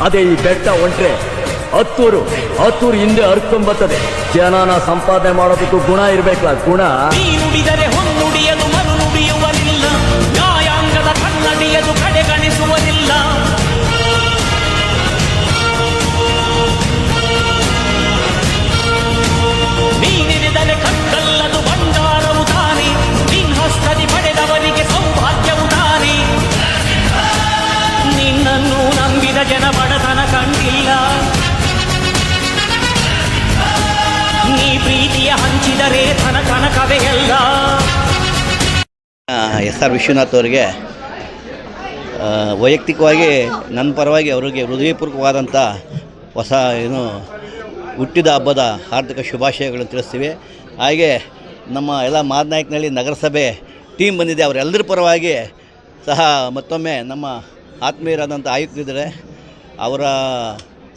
ಅದೇ ಈ ಬೆಟ್ಟ ಹೊಂಟ್ರೆ ಹತ್ತೂರು ಹಿಂದೆ ಹರ್ಕೊಂಬರ್ತದೆ. ಜನನ ಸಂಪಾದನೆ ಮಾಡೋದಕ್ಕೂ ಗುಣ ಇರ್ಬೇಕಲ್ಲ, ಗುಣ. ನುಡಿದರೆ ಹೊನ್ನುಡಿಯದು ಮರು ನುಡಿಯುವುದಿಲ್ಲ, ನ್ಯಾಯಾಂಗದ ಕನ್ನಡಿಯದು ಕಡೆಗಣಿಸುವುದಿಲ್ಲ. ನೀನಿರಿದರೆ ಕಕ್ಕಲ್ಲದು ಬಂಗಾರವು ತಾನೆ, ನಿನ್ಹಸ್ತದಿ ಪಡೆದವರಿಗೆ ಸೌಭಾಗ್ಯವು ತಾನೆ. ನಿನ್ನನ್ನು ನಂಬಿದ ಜನ ಬಡತನ ಕಂಡಿಲ್ಲ, ನೀ ಪ್ರೀತಿಯ ಹಂಚಿದರೆ ಧನ ಕನಕವೇ ಎಲ್ಲ. SR ವಿಶ್ವನಾಥ್ ಅವರಿಗೆ ವೈಯಕ್ತಿಕವಾಗಿ ನನ್ನ ಪರವಾಗಿ ಅವರಿಗೆ ಹೃದಯಪೂರ್ವಕವಾದಂಥ ಹೊಸ ಹುಟ್ಟಿದ ಹಬ್ಬದ ಹಾರ್ದಿಕ ಶುಭಾಶಯಗಳನ್ನು ತಿಳಿಸ್ತೀವಿ. ಹಾಗೆ ನಮ್ಮ ಎಲ್ಲ ಮಾದನಾಯಕನಹಳ್ಳಿ ನಗರಸಭೆ ಟೀಮ್ ಬಂದಿದೆ, ಅವರೆಲ್ಲರ ಪರವಾಗಿ ಸಹ ಮತ್ತೊಮ್ಮೆ ನಮ್ಮ ಆತ್ಮೀಯರಾದಂಥ ಆಯುಕ್ತರಿದ್ದಾರೆ, ಅವರ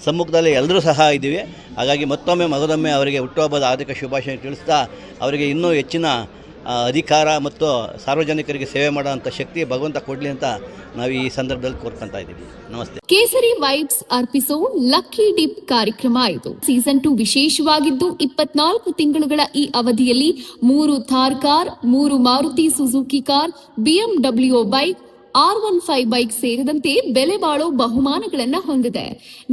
ಸಮ್ಮುಖದಲ್ಲಿ ಎಲ್ಲರೂ ಸಹ ಇದ್ದೀವಿ. ಹಾಗಾಗಿ ಮಗದೊಮ್ಮೆ ಅವರಿಗೆ ಹುಟ್ಟುಹಬ್ಬದ ಹಾರ್ದಿಕ ಶುಭಾಶಯ ತಿಳಿಸ್ತಾ ಅವರಿಗೆ ಇನ್ನೂ ಹೆಚ್ಚಿನ ಅಧಿಕಾರ ಮತ್ತು ಸಾರ್ವಜನಿಕರಿಗೆ ಸೇವೆ ಮಾಡೋಂಥ ಶಕ್ತಿ ಭಗವಂತ ಕೊಡಲಿ ಅಂತ ನಾವು ಈ ಸಂದರ್ಭದಲ್ಲಿ ಕೋರ್ಕೊತಾ ಇದ್ದೀವಿ. ನಮಸ್ತೆ. ಕೇಸರಿ ವೈಬ್ಸ್ ಅರ್ಪಿಸೋ ಲಕ್ಕಿ ಡಿಪ್ ಕಾರ್ಯಕ್ರಮ ಇದು. ಸೀಸನ್ 2 ವಿಶೇಷವಾಗಿದ್ದು 24 ತಿಂಗಳುಗಳ ಈ ಅವಧಿಯಲ್ಲಿ 3 Thar car, 3 Maruti Suzuki car, BMW bike, R15 bike ಸೇರಿದಂತೆ ಬೆಲೆ ಬಾಳೋ ಬಹುಮಾನಗಳನ್ನ ಹೊಂದಿದೆ.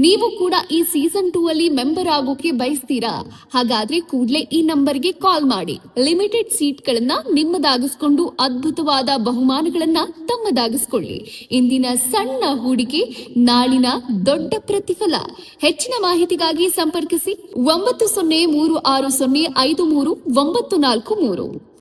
ನೀವು ಕೂಡ ಈ ಸೀಸನ್ 2 ಅಲ್ಲಿ ಮೆಂಬರ್ ಆಗೋಕೆ ಬಯಸ್ತೀರಾ? ಹಾಗಾದ್ರೆ ಕೂಡಲೇ ಈ ನಂಬರ್ಗೆ ಕಾಲ್ ಮಾಡಿ ಲಿಮಿಟೆಡ್ ಸೀಟ್ಗಳನ್ನ ನಿಮ್ಮದಾಗಿಸ್ಕೊಂಡು ಅದ್ಭುತವಾದ ಬಹುಮಾನಗಳನ್ನ ತಮ್ಮದಾಗಿಸ್ಕೊಳ್ಳಿ. ಇಂದಿನ ಸಣ್ಣ ಹೂಡಿಕೆ ನಾಳಿನ ದೊಡ್ಡ ಪ್ರತಿಫಲ. ಹೆಚ್ಚಿನ ಮಾಹಿತಿಗಾಗಿ ಸಂಪರ್ಕಿಸಿ 9036053943.